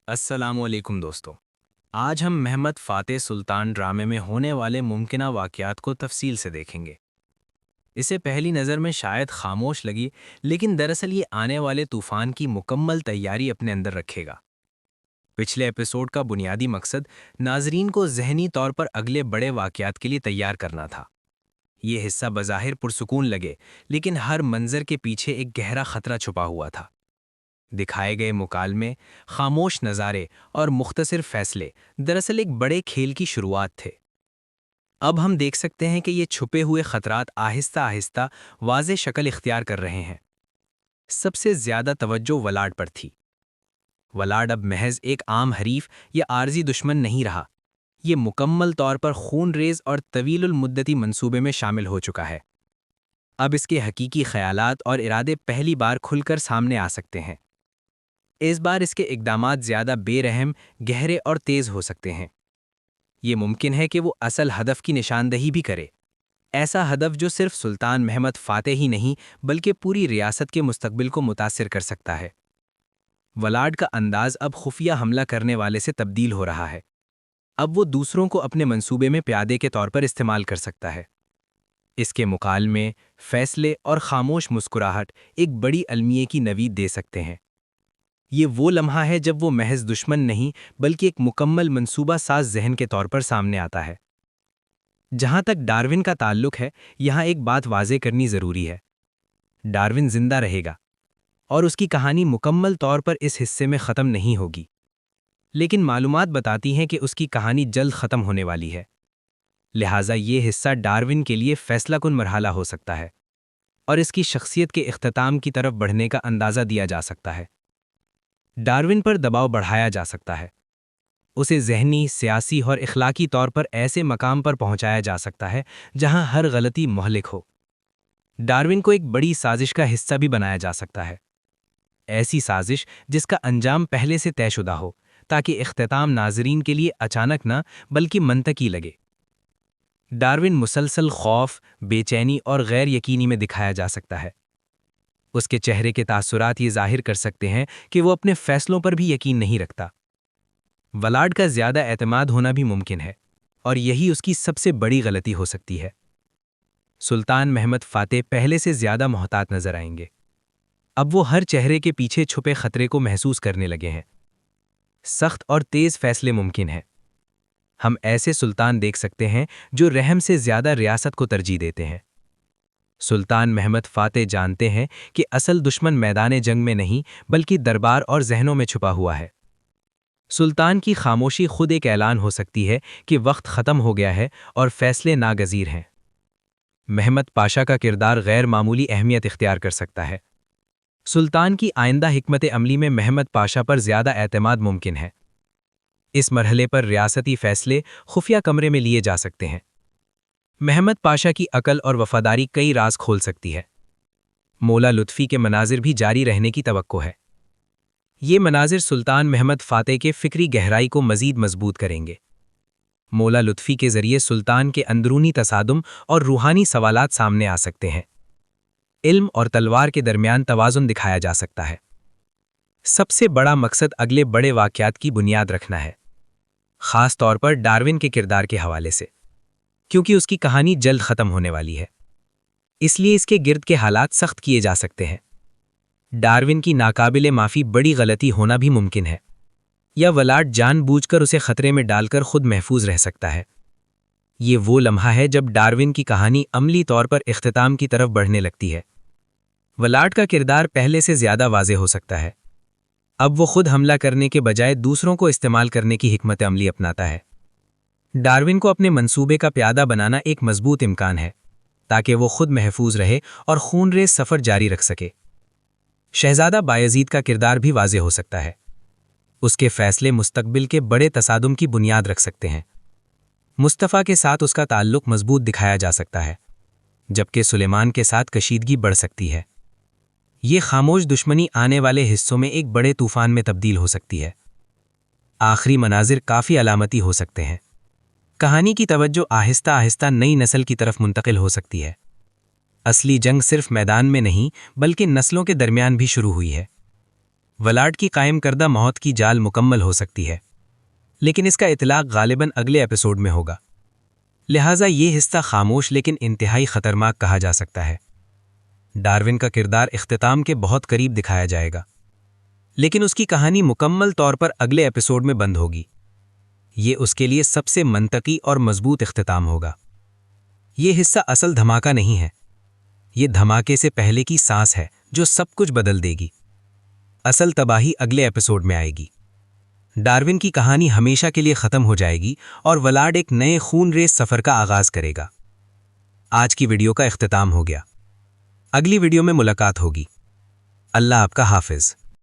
السلام علیکم دوستو، آج ہم محمد فاتح سلطان ڈرامے میں ہونے والے ممکنہ واقعات کو تفصیل سے دیکھیں گے۔ اسے پہلی نظر میں شاید خاموش لگی، لیکن دراصل یہ آنے والے طوفان کی مکمل تیاری اپنے اندر رکھے گا۔ پچھلے ایپیسوڈ کا بنیادی مقصد ناظرین کو ذہنی طور پر اگلے بڑے واقعات کے لیے تیار کرنا تھا۔ یہ حصہ بظاہر پرسکون لگے، لیکن ہر منظر کے پیچھے ایک گہرا خطرہ چھپا ہوا تھا۔ دکھائے گئے مکالمے، خاموش نظارے اور مختصر فیصلے دراصل ایک بڑے کھیل کی شروعات تھے۔ اب ہم دیکھ سکتے ہیں کہ یہ چھپے ہوئے خطرات آہستہ آہستہ واضح شکل اختیار کر رہے ہیں۔ سب سے زیادہ توجہ ولاڈ پر تھی۔ ولاڈ اب محض ایک عام حریف یا عارضی دشمن نہیں رہا، یہ مکمل طور پر خون ریز اور طویل المدتی منصوبے میں شامل ہو چکا ہے۔ اب اس کے حقیقی خیالات اور ارادے پہلی بار کھل کر سامنے آ سکتے ہیں۔ اس بار اس کے اقدامات زیادہ بے رحم، گہرے اور تیز ہو سکتے ہیں۔ یہ ممکن ہے کہ وہ اصل ہدف کی نشاندہی بھی کرے، ایسا ہدف جو صرف سلطان محمد فاتح ہی نہیں بلکہ پوری ریاست کے مستقبل کو متاثر کر سکتا ہے۔ ولاڈ کا انداز اب خفیہ حملہ کرنے والے سے تبدیل ہو رہا ہے۔ اب وہ دوسروں کو اپنے منصوبے میں پیادے کے طور پر استعمال کر سکتا ہے۔ اس کے مکالمے، فیصلے اور خاموش مسکراہٹ ایک بڑی المیے کی نوید دے سکتے ہیں۔ یہ وہ لمحہ ہے جب وہ محض دشمن نہیں بلکہ ایک مکمل منصوبہ ساز ذہن کے طور پر سامنے آتا ہے۔ جہاں تک ڈارون کا تعلق ہے، یہاں ایک بات واضح کرنی ضروری ہے۔ ڈارون زندہ رہے گا اور اس کی کہانی مکمل طور پر اس حصے میں ختم نہیں ہوگی، لیکن معلومات بتاتی ہیں کہ اس کی کہانی جلد ختم ہونے والی ہے۔ لہٰذا یہ حصہ ڈارون کے لیے فیصلہ کن مرحلہ ہو سکتا ہے اور اس کی شخصیت کے اختتام کی طرف بڑھنے کا اندازہ دیا جا سکتا ہے۔ ڈارون پر دباؤ بڑھایا جا سکتا ہے، اسے ذہنی، سیاسی اور اخلاقی طور پر ایسے مقام پر پہنچایا جا سکتا ہے جہاں ہر غلطی مہلک ہو۔ ڈارون کو ایک بڑی سازش کا حصہ بھی بنایا جا سکتا ہے، ایسی سازش جس کا انجام پہلے سے طے شدہ ہو تاکہ اختتام ناظرین کے لیے اچانک نہ بلکہ منطقی لگے۔ ڈارون مسلسل خوف، بے چینی اور غیر یقینی میں دکھایا جا سکتا ہے۔ اس کے چہرے کے تاثرات یہ ظاہر کر سکتے ہیں کہ وہ اپنے فیصلوں پر بھی یقین نہیں رکھتا۔ ولاڈ کا زیادہ اعتماد ہونا بھی ممکن ہے، اور یہی اس کی سب سے بڑی غلطی ہو سکتی ہے۔ سلطان محمد فاتح پہلے سے زیادہ محتاط نظر آئیں گے۔ اب وہ ہر چہرے کے پیچھے چھپے خطرے کو محسوس کرنے لگے ہیں۔ سخت اور تیز فیصلے ممکن ہیں۔ ہم ایسے سلطان دیکھ سکتے ہیں جو رحم سے زیادہ ریاست کو ترجیح دیتے ہیں۔ سلطان محمد فاتح جانتے ہیں کہ اصل دشمن میدان جنگ میں نہیں بلکہ دربار اور ذہنوں میں چھپا ہوا ہے۔ سلطان کی خاموشی خود ایک اعلان ہو سکتی ہے کہ وقت ختم ہو گیا ہے اور فیصلے ناگزیر ہیں۔ محمد پاشا کا کردار غیر معمولی اہمیت اختیار کر سکتا ہے۔ سلطان کی آئندہ حکمت عملی میں محمد پاشا پر زیادہ اعتماد ممکن ہے۔ اس مرحلے پر ریاستی فیصلے خفیہ کمرے میں لیے جا سکتے ہیں۔ محمد پاشا کی عقل اور وفاداری کئی راز کھول سکتی ہے۔ مولا لطفی کے مناظر بھی جاری رہنے کی توقع ہے۔ یہ مناظر سلطان محمد فاتح کے فکری گہرائی کو مزید مضبوط کریں گے۔ مولا لطفی کے ذریعے سلطان کے اندرونی تصادم اور روحانی سوالات سامنے آ سکتے ہیں۔ علم اور تلوار کے درمیان توازن دکھایا جا سکتا ہے۔ سب سے بڑا مقصد اگلے بڑے واقعات کی بنیاد رکھنا ہے، خاص طور پر ڈارون کے کردار کے حوالے سے، کیونکہ اس کی کہانی جلد ختم ہونے والی ہے۔ اس لیے اس کے گرد کے حالات سخت کیے جا سکتے ہیں۔ ڈارون کی ناقابل معافی بڑی غلطی ہونا بھی ممکن ہے، یا ولاڈ جان بوجھ کر اسے خطرے میں ڈال کر خود محفوظ رہ سکتا ہے۔ یہ وہ لمحہ ہے جب ڈارون کی کہانی عملی طور پر اختتام کی طرف بڑھنے لگتی ہے۔ ولاڈ کا کردار پہلے سے زیادہ واضح ہو سکتا ہے۔ اب وہ خود حملہ کرنے کے بجائے دوسروں کو استعمال کرنے کی حکمت عملی اپناتا ہے۔ ڈارون کو اپنے منصوبے کا پیادہ بنانا ایک مضبوط امکان ہے، تاکہ وہ خود محفوظ رہے اور خون ریز سفر جاری رکھ سکے۔ شہزادہ بایزید کا کردار بھی واضح ہو سکتا ہے۔ اس کے فیصلے مستقبل کے بڑے تصادم کی بنیاد رکھ سکتے ہیں۔ مصطفیٰ کے ساتھ اس کا تعلق مضبوط دکھایا جا سکتا ہے، جبکہ سلیمان کے ساتھ کشیدگی بڑھ سکتی ہے۔ یہ خاموش دشمنی آنے والے حصوں میں ایک بڑے طوفان میں تبدیل ہو سکتی ہے۔ آخری مناظر کافی علامتی ہو سکتے ہیں۔ کہانی کی توجہ آہستہ آہستہ نئی نسل کی طرف منتقل ہو سکتی ہے۔ اصلی جنگ صرف میدان میں نہیں بلکہ نسلوں کے درمیان بھی شروع ہوئی ہے۔ ولاڈ کی قائم کردہ موت کی جال مکمل ہو سکتی ہے، لیکن اس کا اطلاق غالباً اگلے ایپیسوڈ میں ہوگا، لہٰذا یہ حصہ خاموش لیکن انتہائی خطرناک کہا جا سکتا ہے۔ ڈارون کا کردار اختتام کے بہت قریب دکھایا جائے گا، لیکن اس کی کہانی مکمل طور پر اگلے ایپیسوڈ میں بند ہوگی۔ یہ اس کے لیے سب سے منطقی اور مضبوط اختتام ہوگا۔ یہ حصہ اصل دھماکہ نہیں ہے، یہ دھماکے سے پہلے کی سانس ہے جو سب کچھ بدل دے گی۔ اصل تباہی اگلے ایپیسوڈ میں آئے گی۔ ڈارون کی کہانی ہمیشہ کے لیے ختم ہو جائے گی اور ولاڈ ایک نئے خون ریز سفر کا آغاز کرے گا۔ آج کی ویڈیو کا اختتام ہو گیا۔ اگلی ویڈیو میں ملاقات ہوگی۔ اللہ آپ کا حافظ۔